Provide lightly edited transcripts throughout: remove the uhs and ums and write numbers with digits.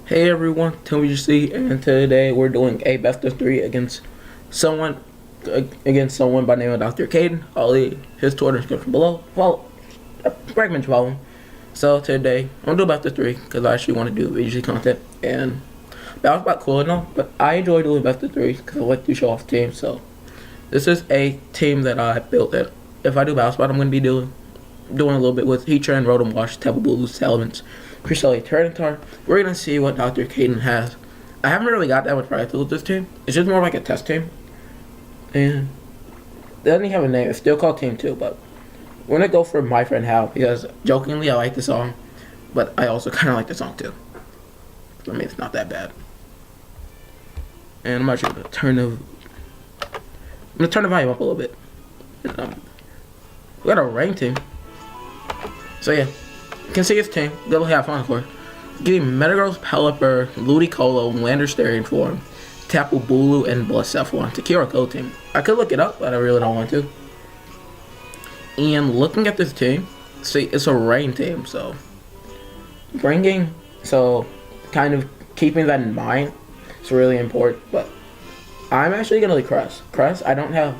Hey everyone, Tim VGC, and today we're doing a best of three someone against someone by the name of Doctor Caden. I'll leave his Twitter description below. Well, recommend you follow him. So today I'm gonna do best of three because I actually want to do VGC content, and that was about cool enough. But I enjoy doing best of three because I like to show off teams. So this is a team that I built. That if I do battle spot, I'm gonna be doing a little bit with Heatran, Rotom Wash, Tapu Bulu, Salamence, Cresselia, Tyranitar. We're gonna see what Doctor Caden has. I haven't really got that much practice with this team. It's just more like a test team, and it doesn't even have a name. It's still called Team 2, but we're gonna go for My Friend Hal because jokingly I like the song, but I also kind of like the song too. I mean, it's not that bad. And I'm actually gonna turn the volume up a little bit. We got a rain team, so yeah. You can see his team. Go have fun for it. Give me Metagross, Pelipper, Ludicolo, Landorstarian form, Tapu Bulu, and Blacephalon to Kira Code team. I could look it up, but I really don't want to. And looking at this team, see, it's a rain team, so kind of keeping that in mind, it's really important. But I'm actually gonna lead Crest. Crest, I don't have.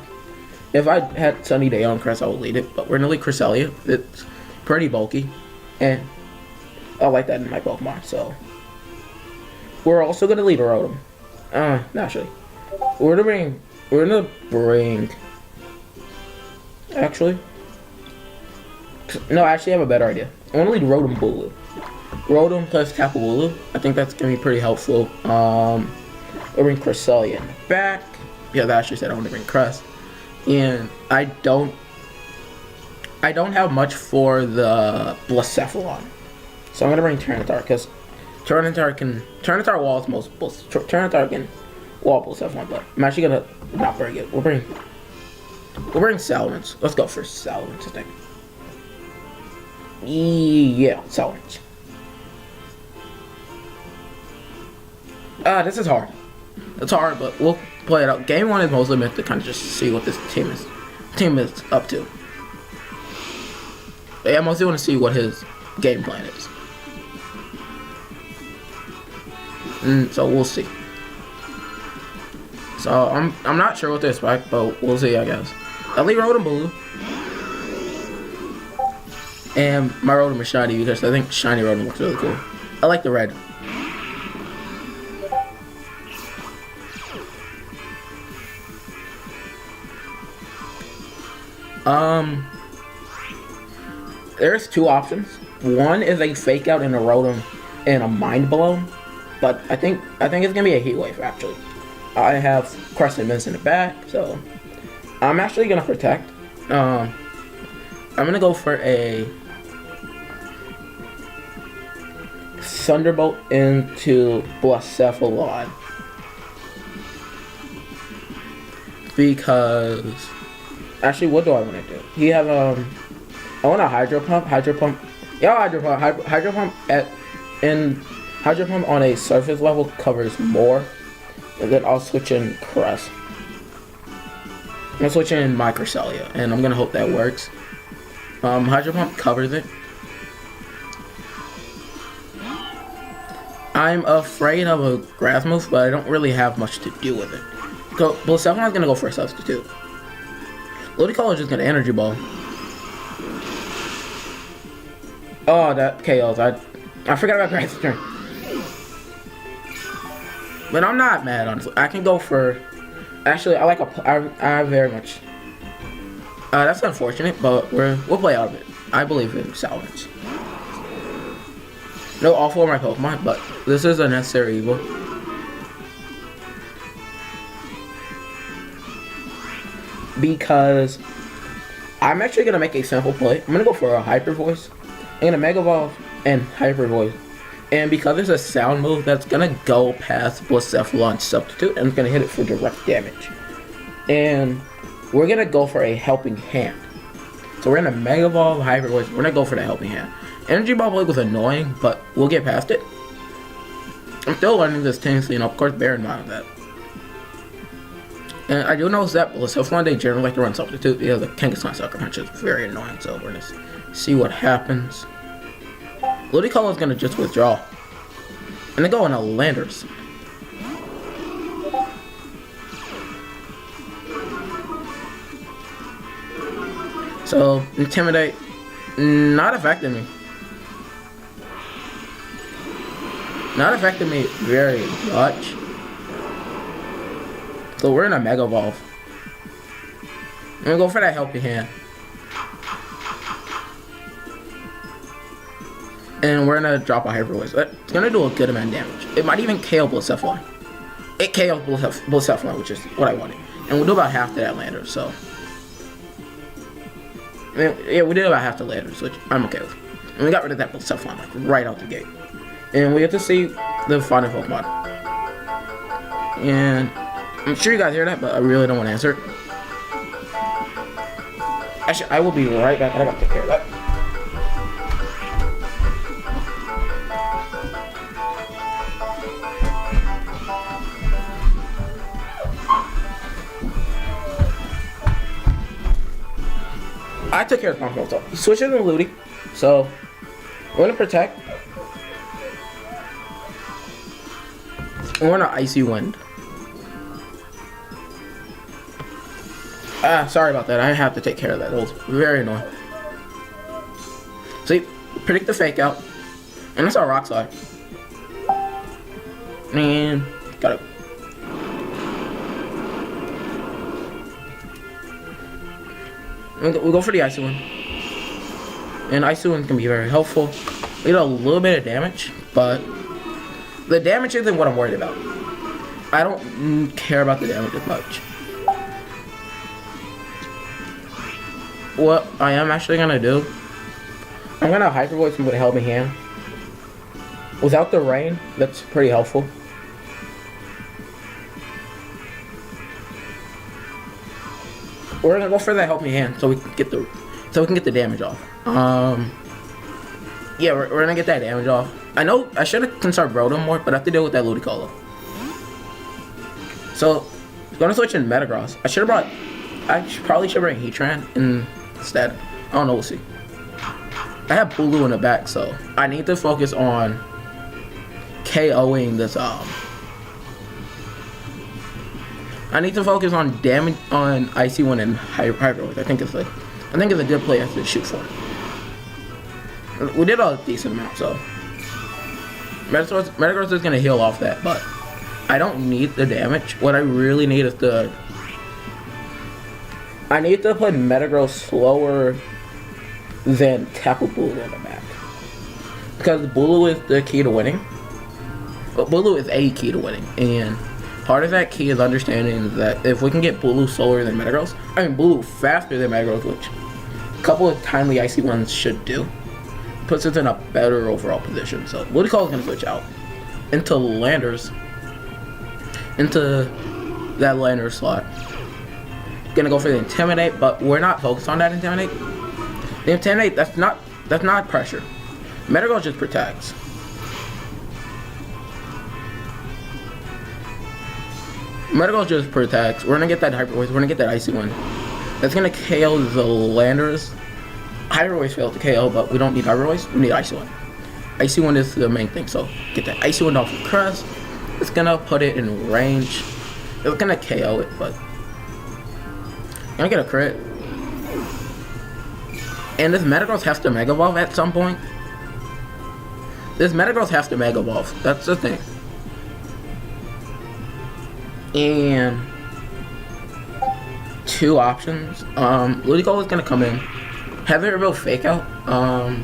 If I had Sunny Day on Crest, I would lead it. But we're gonna lead Cresselia. It's pretty bulky. And I like that in my Pokemon, so we're also gonna lead Rotom. Actually, we're gonna bring. Actually, no, I actually have a better idea. I want to lead Rotom Bulu. Rotom plus Tapu Bulu. I think that's gonna be pretty helpful. We'll bring Cresselia in the back. Yeah, that actually said I want to bring Crest, and I don't have much for the Blacephalon, so I'm gonna bring Tyranitar because Tyranitar walls most Tyranitar can wall Blacephalon, but I'm actually gonna not bring it. We'll bring Salamence. Let's go for Salamence, I think. Yeah, Salamence. This is hard. It's hard, but we'll play it out. Game 1 is mostly meant to kind of just see what this team is up to. I mostly want to see what his game plan is. So we'll see. So I'm not sure what to expect, but we'll see, I guess. I'll leave Rotom Bulu. And my Rotom is shiny because I think shiny Rotom looks really cool. I like the red. There's two options. One is a fake out in a Rotom and a Mind Blown, but I think it's gonna be a Heat Wave actually. I have Crescent Mints in the back, so I'm actually gonna protect. I'm gonna go for a Thunderbolt into Blacephalon because actually, what do I want to do? He have I want a Hydro Pump. Hydro Pump on a surface level covers more, and then I'll switch in Crest. I'm gonna switch in my Cresselia, and I'm gonna hope that works. Hydro Pump covers it. I'm afraid of a Grass move, but I don't really have much to do with it. So Blacephalon's gonna go for a substitute. Ludicolo is just gonna Energy Ball. Oh, that KOs. I forgot about Grass turn. But I'm not mad, honestly. I can go for. Actually, I very much. That's unfortunate, but we'll play out of it. I believe in Salamence. No, all four of my Pokemon, but this is a necessary evil. Because I'm actually gonna make a simple play. I'm gonna go for a Hyper Voice. I'm gonna Mega Evolve and Hyper Voice. And because it's a sound move that's gonna go past Blacephalon's substitute and it's gonna hit it for direct damage. And we're gonna go for a Helping Hand. So we're gonna Mega Evolve, Hyper Voice. We're gonna go for the Helping Hand. Energy Ball Blade was annoying, but we'll get past it. I'm still learning this team, so of course bear in mind that. And I do know that Blacephalon, they generally like to run substitute because the Kangaskhan Sucker Punch is very annoying, so we're gonna see what happens. Ludicolo is gonna just withdraw. And then go on a Landers. So, Intimidate, not affecting me. Not affecting me very much. So we're in a Mega Evolve. I'm gonna go for that Helping Hand. And we're gonna drop a Hyper Voice. It's gonna do a good amount of damage. It might even KO Blacephalon. It KOs Blacephalon, which is what I wanted. And we'll do about half to that Lander, so. Yeah, we did about half the Landers, which I'm okay with. And we got rid of that Blacephalon, like, right out the gate. And we get to see the final Pokemon. And I'm sure you guys hear that, but I really don't want to answer it. Actually, I will be right back. I gotta take care of that. I took care of the Pokemon, so he switches to Ludi. So we're gonna Protect. And we're gonna Icy Wind. Sorry about that. I have to take care of that. It was very annoying. See, predict the Fake Out. And that's our Rock Slide. And got it. We'll go for the Icy Wind. And Icy Wind can be very helpful. We get a little bit of damage, but the damage isn't what I'm worried about. I don't care about the damage as much. What I am actually gonna do, I'm gonna Hyper Voice with a Helping Hand. Without the rain, that's pretty helpful. We're gonna go for that Helping Hand so we can get the damage off. Yeah, we're gonna get that damage off. I know I should have conserved Rotom more, but I have to deal with that Ludicolo. So, I'm gonna switch in Metagross. Probably should bring Heatran instead. I don't know, we'll see. I have Bulu in the back, so I need to focus on KOing this I need to focus on damage on Icy Wind and Hyper Voice. I think it's a good play to shoot for. We did a decent amount, so Metagross is gonna heal off that, but I don't need the damage. What I really need is I need to play Metagross slower than tackle Bulu in the back, because Bulu is the key to winning. But Bulu is a key to winning, and part of that key is understanding that if we can get Bulu slower than Metagross, Bulu faster than Metagross, which a couple of timely Icy ones should do, puts us in a better overall position. So Ludicolo is going to switch out into Landers, into that Lander slot. Gonna go for the Intimidate, but we're not focused on that Intimidate. The Intimidate, that's not pressure. Metagross just protects. Metagross just protects. We're gonna get that Hyper Voice. We're gonna get that Icy Wind. That's gonna KO the Landers. Hyper Voice failed to KO, but we don't need Hyper Voice. We need Icy Wind. Icy Wind is the main thing. So get that Icy Wind off the crest. It's gonna put it in range. It's gonna KO it, but I'm gonna get a crit. And this Metagross has to Mega Evolve at some point. This Metagross has to Mega Evolve. That's the thing. And two options. Ludicolo is gonna come in. Have it reveal Fake Out? I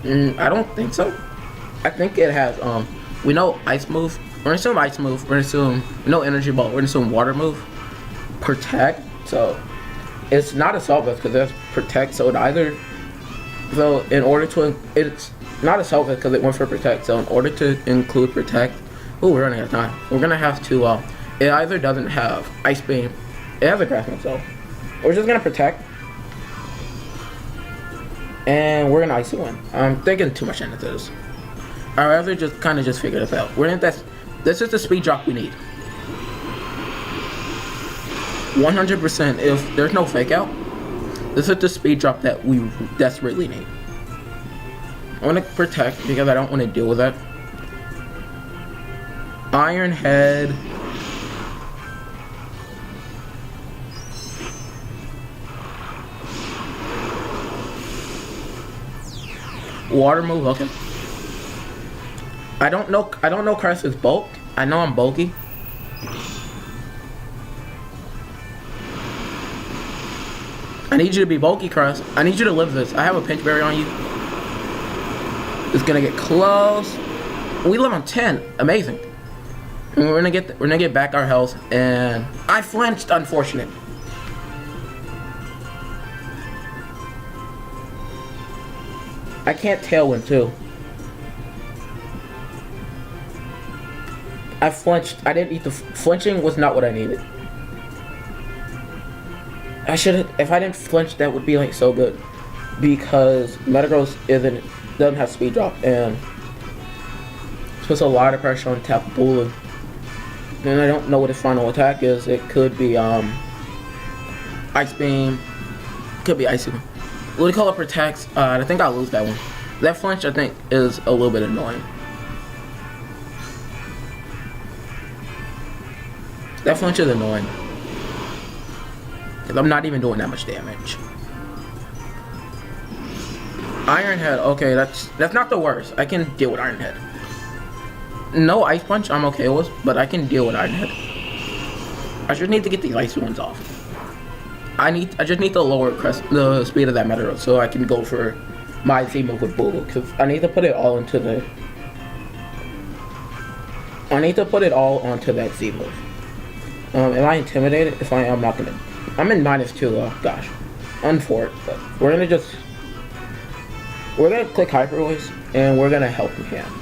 don't think so. I think it has. We know Ice Move. We're gonna assume Ice Move. We're gonna assume no Energy Ball. We're gonna assume Water Move. Protect. So it's not Assault Vest because that's Protect. So in order to, it's not Assault Vest because it went for Protect. So in order to include Protect, we're running out of time. We're gonna have to. It either doesn't have Ice Beam. It has a Grass Move, so we're just gonna Protect. And we're gonna Icy Wind. I'm thinking too much into this. I'd rather just kind of figure this out. This is the speed drop we need. 100%. If there's no Fake Out, this is the speed drop that we desperately need. I want to Protect because I don't want to deal with that. Iron Head. Water move, okay. I don't know Crest's bulk. I know I'm bulky. I need you to be bulky, Crest. I need you to live this. I have a pinch berry on you. It's gonna get close. We live on 10. Amazing. And we're gonna get back our health. And I flinched. Unfortunate. I can't tailwind too. I flinched. I didn't eat the flinching was not what I needed. I should have. If I didn't flinch, that would be like so good, because Metagross doesn't have speed drop and puts a lot of pressure on Tapu Bulu. And I don't know what his final attack is. It could be Ice Beam. Could be Icy Beam. What do you call it? Protects. I think I'll lose that one. That flinch I think is a little bit annoying. That flinch is annoying. Because I'm not even doing that much damage. Iron Head, okay, that's not the worst. I can deal with Iron Head. No Ice Punch, I'm okay with, but I can deal with Iron Head. I just need to get these icy ones off. I just need to lower the speed of that Metagross so I can go for my Z move with Bulu, because I need to put it all into the. I need to put it all onto that Z move. Am I intimidated? If I am, I'm not gonna. I'm in -2. Oh gosh, unfortunate. But we're gonna click Hyper Voice and we're gonna Helping Hand.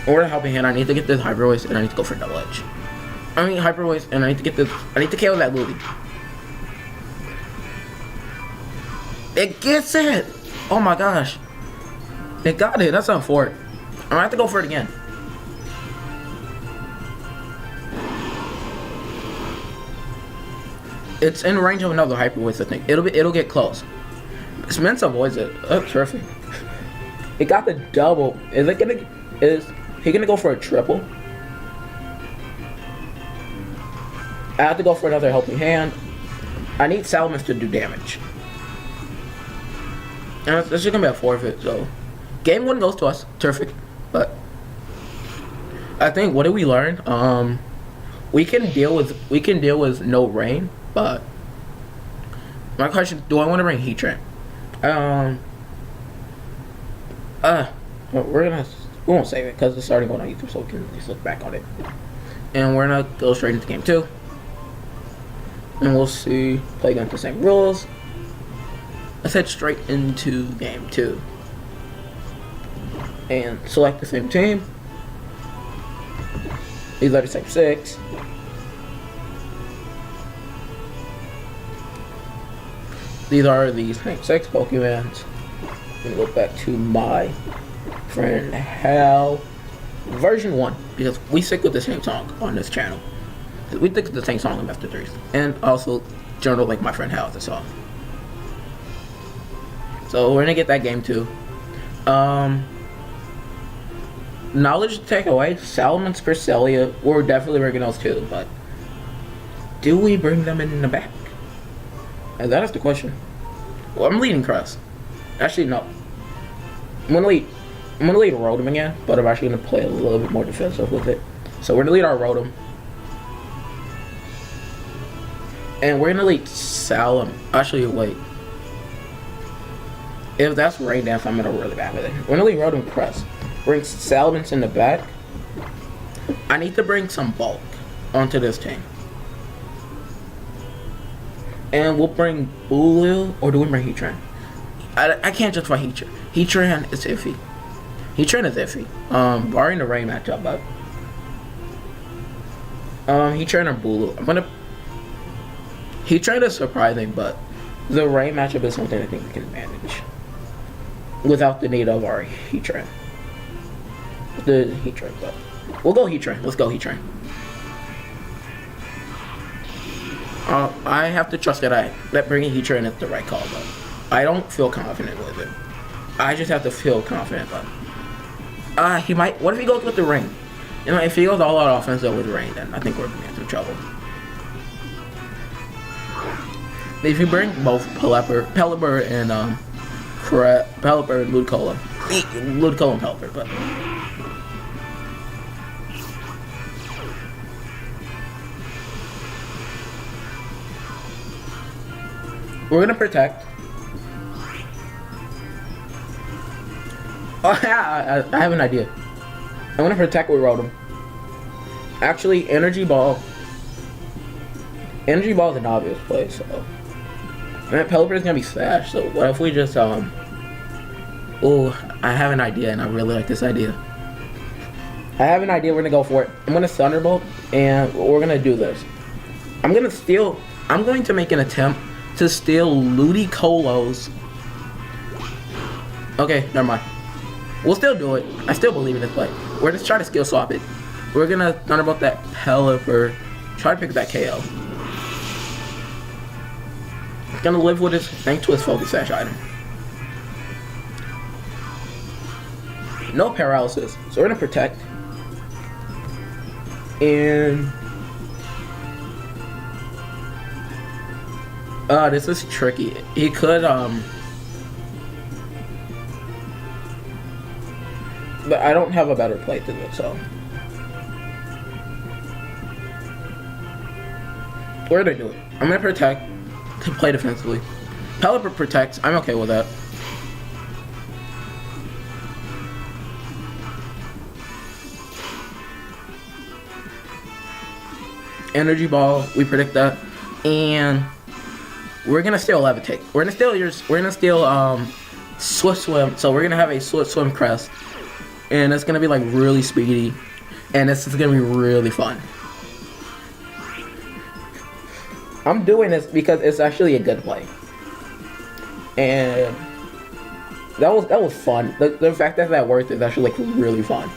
We're gonna Helping Hand. I need to get this Hyper Voice and I need to go for Double Edge. I mean Hyper Voice and I need to get this. I need to KO that Lily. It gets it! Oh my gosh. It got it. That's unfortunate. I'm gonna have to go for it again. It's in range of another Hyper Voice, I think. It'll get close. Spence avoids it. Oh, terrific. It got the double. Is he gonna go for a triple? I have to go for another Helping Hand. I need Salamence to do damage. And it's just gonna be a forfeit, so game 1 goes to us. Terrific. But I think, what did we learn? We can deal with no rain, but my question, do I want to bring Heatran? We won't save it because it's starting going on YouTube, so we can at least look back on it. And we're gonna go straight into game 2. And we'll see, play against the same rules. Let's head straight into game 2. And select the same team. These are the same 6. These are the same 6 Pokemons. I'm gonna go back to my friend Hal version 1, because we stick with the same song on this channel. We stick with the same song in Master 3s. And also Journal like my friend Hal the song. So we're gonna get that game 2. Knowledge to take away, Salamence, Cresselia, we're definitely bringing those 2, but do we bring them in the back? And that is the question. Well, I'm leading Crest. Actually, no. I'm gonna lead Rotom again, but I'm actually gonna play a little bit more defensive with it. So we're gonna lead our Rotom. And we're gonna lead Salamence. Actually, wait. If that's Rain Dance, I'm gonna really bad with it. We're gonna lead Rotom Crest. Bring Salamence in the back. I need to bring some bulk onto this team. And we'll bring Bulu, or do we bring Heatran? I can't justify Heatran. Heatran is iffy. Heatran is iffy. Barring the rain matchup, but Heatran or Bulu. Heatran is surprising, but the rain matchup is something I think we can manage without the need of our Heatran. The Heatran, but we'll go Heatran. Let's go Heatran. I have to trust that bringing Heatran is the right call, but I don't feel confident with it. I just have to feel confident, but He might. What if he goes with the rain? You know, if he goes all out offensive with rain, then I think we're gonna have some trouble. If you bring both Pelipper and Pelipper and Ludicolo and Pelipper, but we're gonna protect. Oh yeah, I have an idea. I'm gonna protect with Rotom. Actually, Energy Ball. Energy Ball is an obvious play, so. And Pelipper is gonna be slashed, so what if we just, oh, I have an idea, and I really like this idea. I have an idea, we're gonna go for it. I'm gonna Thunderbolt, and we're gonna do this. I'm going to make an attempt to steal Ludicolo's. Okay, never mind. We'll still do it. I still believe in this play. We're just trying to skill swap it. We're gonna Thunderbolt that Pelipper. Try to pick that KO. Gonna live with his thanks to his Focus Sash item. No paralysis, so we're gonna protect. And this is tricky. He could but I don't have a better play to do, so we're gonna do it. I'm gonna protect to play defensively. Pelipper protects. I'm okay with that. Energy Ball. We predict that, and we're gonna steal Levitate. We're gonna steal yours. We're gonna steal Swift Swim. So we're gonna have a Swift Swim crest, and it's gonna be like really speedy, and this is gonna be really fun. I'm doing this because it's actually a good play, and that was fun. The fact that that worked is actually like really fun,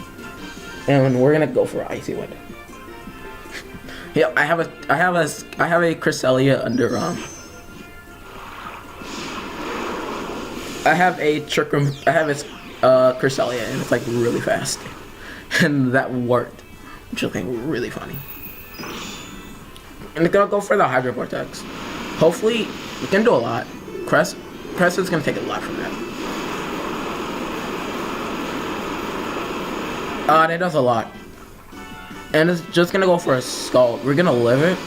and we're gonna go for Icy Wind. Yeah, I have a Cresselia under I have a Cresselia, and it's like really fast, and that worked, which is like really funny. And it's gonna go for the Hydro Vortex. Hopefully, we can do a lot. Crest is gonna take a lot from that. That does a lot. And it's just gonna go for a Scald. We're gonna live it.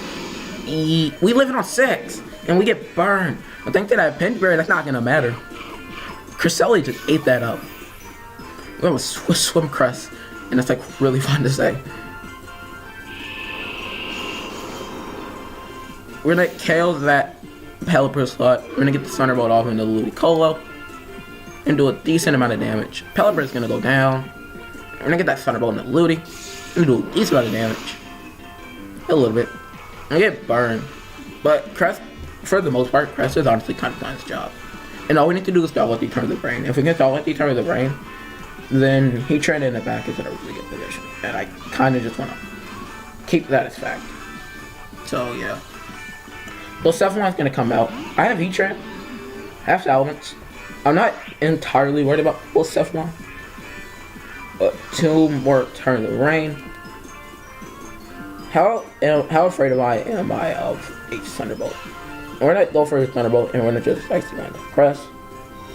We live it on 6, and we get burned. I think that I have Pinberry, that's not gonna matter. Cresselia just ate that up. We're gonna swim Crest, and it's like really fun to say. We're gonna KO that Pelipper slot. We're gonna get the Thunderbolt off into Ludicolo and do a decent amount of damage. Pelipper is gonna go down. We're gonna get that Thunderbolt into Ludi and do a decent amount of damage. A little bit. I get burned. But Crest, for the most part, Crest is honestly kind of done his job. And all we need to do is Dolly turn the brain. If we get Dolly turn the brain, then he trained in the back is in a really good position. And I kind of just want to keep that as fact. So, yeah. Well, Cephalont's going to come out. I have Heatran. I have Salamence. I'm not entirely worried about Cephalon. But 2 more turn the rain. How afraid am I of a Thunderbolt? We're going to go for a Thunderbolt, and we're going to just Icy Wind. Crest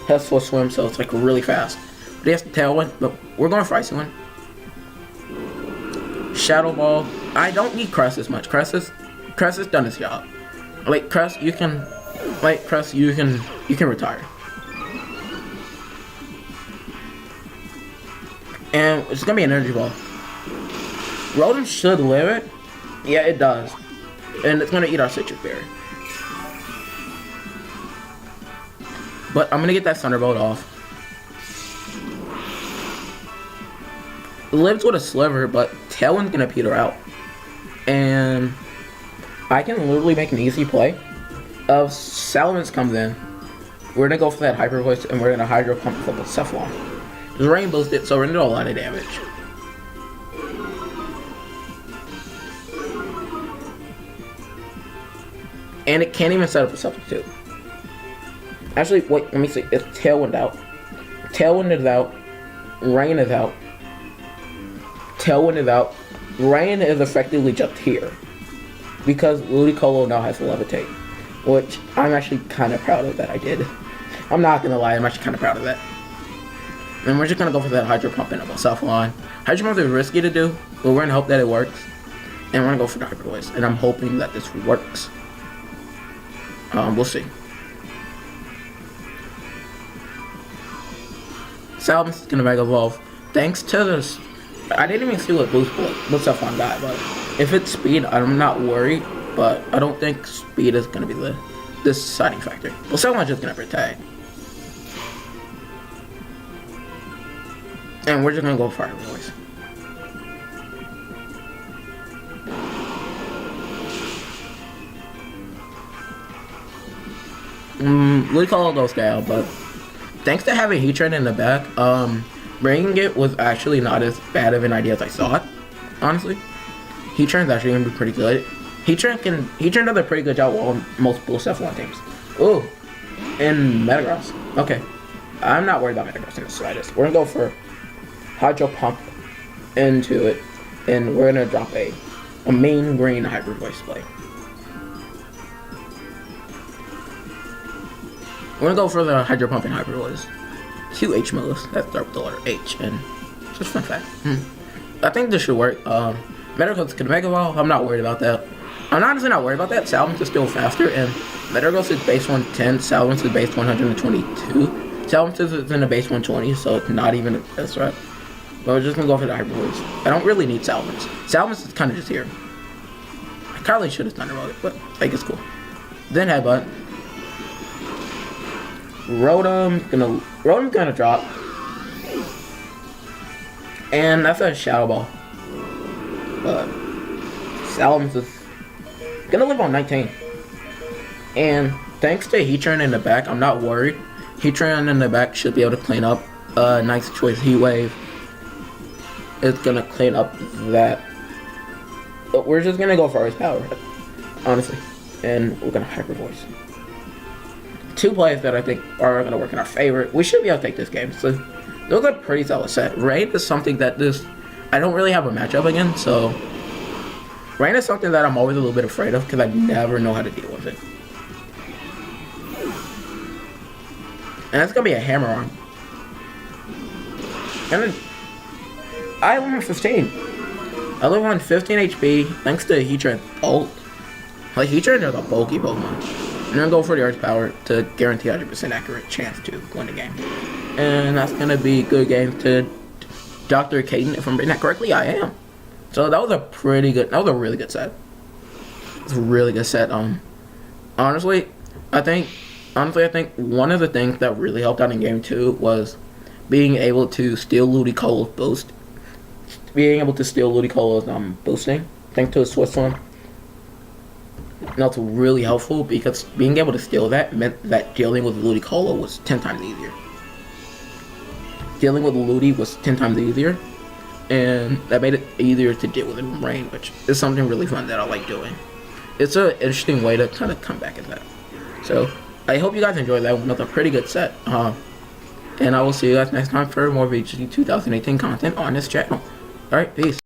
has Swift Swim, so it's like really fast. But he has Tailwind, but we're going for Icy Wind. Shadow Ball. I don't need Crest as much. Crest has done his job. Like Crest, you can retire. And it's gonna be an Energy Ball. Rotom should live it. Yeah, it does. And it's gonna eat our Citrus Berry. But I'm gonna get that Thunderbolt off. It lives with a Sliver, but Tailwind's gonna peter out. And I can literally make an easy play. If Salamence comes in, we're gonna go for that Hyper Voice, and we're gonna Hydro Pump for the Cephalon. The rain boosted, so we're gonna do a lot of damage. And it can't even set up a substitute. Actually, wait, let me see. It's Tailwind out. Tailwind is out. Rain is out. Tailwind is out. Rain is effectively just here. Because Ludicolo now has to levitate. Which I'm actually kind of proud of that I did. I'm not gonna lie, I'm actually kind of proud of that. And we're just gonna go for that Hydro Pump and a Self Line. Hydro Pump is risky to do, but we're gonna hope that it works. And we're gonna go for the Hyper Voice. And I'm hoping that this works. We'll see. Salamence is gonna Mega Evolve. Thanks to this, I didn't even see what boost Self Line got, but if it's speed, I'm not worried. But I don't think speed is gonna be the deciding factor. Well, someone's just gonna protect. And we're just gonna go Fire Voice. Ludicolo goes down, but thanks to having Heatran in the back, bringing it was actually not as bad of an idea as I thought, honestly. Heatran's actually gonna be pretty good. Heatran does a pretty good job on most Blue F1 teams. Ooh, and Metagross. Okay, I'm not worried about Metagross in the slightest. We're gonna go for Hydro Pump into it, and we're gonna drop a main green Hyper Voice play. We're gonna go for the Hydro Pump and Hyper Voice. 2 H moves that start with the letter H, and just fun fact. I think this should work. Metagross can Mega Evolve. I'm not worried about that. I'm honestly not worried about that. Salamence is still faster, and Metagross is base 110. Salamence is base 122. Salamence is in the base 120, so it's not even a threat. But we're just gonna go for the Hyper Voice. I don't really need Salamence. Salamence is kind of just here. I probably should have Thunderbolt it, but I think it's cool. Then Headbutt. Rotom's gonna drop. And that's a Shadow Ball. But Salamence is gonna live on 19. And thanks to Heatran in the back, I'm not worried. Heatran in the back should be able to clean up. Nice choice, Heat Wave. It's gonna clean up that. But we're just gonna go for his power, honestly. And we're gonna Hyper Voice. 2 plays that I think are gonna work in our favor. We should be able to take this game. So those are pretty solid set. Rain is something that I don't really have a matchup against, so Rain is something that I'm always a little bit afraid of because I never know how to deal with it. And it's gonna be a Hammer Arm. And then I live on 15. I live on 15 HP thanks to Heatran ult. Like Heatran is a bulky Pokemon. I'm gonna go for the Earth Power to guarantee 100% accurate chance to win the game. And that's gonna be good game to Doctor Caden. If I'm reading that correctly, I am. So that was a really good set. It's a really good set. Honestly, I think one of the things that really helped out in game 2 was being able to steal Ludicolo's boost. Being able to steal Ludicolo's boosting, thanks to a Swiss one. And that's really helpful because being able to steal that meant that dealing with Ludicolo was 10 times easier. Dealing with Ludi was 10 times easier, and that made it easier to deal with in Rain, which is something really fun that I like doing. It's an interesting way to kind of come back at that. So I hope you guys enjoyed that. Another pretty good set. And I will see you guys next time for more VGC 2018 content on this channel. Alright, peace.